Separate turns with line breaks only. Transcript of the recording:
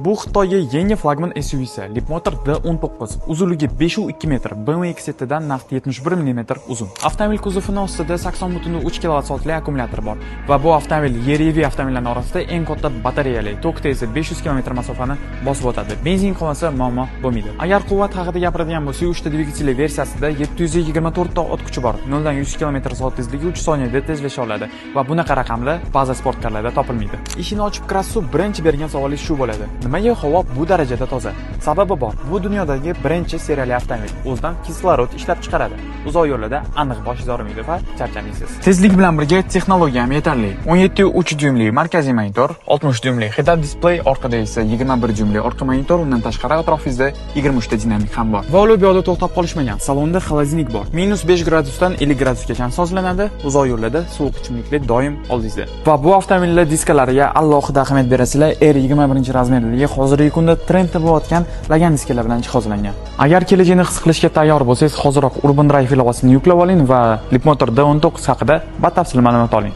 Bu Xitoyga yangi flagman SUVsi Leapmotor D19, uzunligi 5,2 metr, BMW X7dan naqd 71 mm uzun. Avtomobil kuzovining ostida 80,3 kWh akkumulyator bor va bu avtomobil YRV avtomobillar orasida eng katta batareyali, tokda esa 500 km masofani bosib o'tadi. Benzin qolmasa muammo bo'lmaydi. Agar quvvat haqida gapiradigan bo'lsak, 3 ta dvigatelli versiyasida 724 ta ot kuchi bor. 0 dan 100 km/s tezligi 3 soniyada tezlasha oladi va bunaqa raqamlar ba'zi sportkarlarda topilmaydi. Eshikni ochib kirasiz, birinchi bergan savolingiz shu bo'ladi. Nimaga havo bu darajada toza? Sababi bor. Bu dunyodagi birinchi seriyali avtomobil. O'zidan kislorod ishlab chiqaradi. Uzoq yo'llarda aniq boshingiz og'rimaydi va charchamaysiz. Tezlik bilan birga texnologiya ham yetarli. 17.3 dyuymli markaziy monitor, 60 dyuymli head-up display, orqada esa 21 dyuymli orqa monitor, undan tashqari atrofingizda 23 ta dinamik ham bor. Va ular bu yo'lda to'xtab qolishmagan. Salonda xolodilnik bor. -5 gradusdan 50 gradusgacha sozlanadi. Uzoq yo'llarda sovuq ichimliklar doim oldingizda. Va bu avtomobillar diskalariga alohida ahamiyat berasizlar. R21 razmerligi hozirgi kunda trendda bo'layotgan Lagan diskalar bilan jihozlangan. Agar kelajagini his qilishga tayyor bo'lsangiz, hoziroq Urban Drive ilovasini yuklab oling va Leapmotor D19 haqida batafsil ma'lumot oling.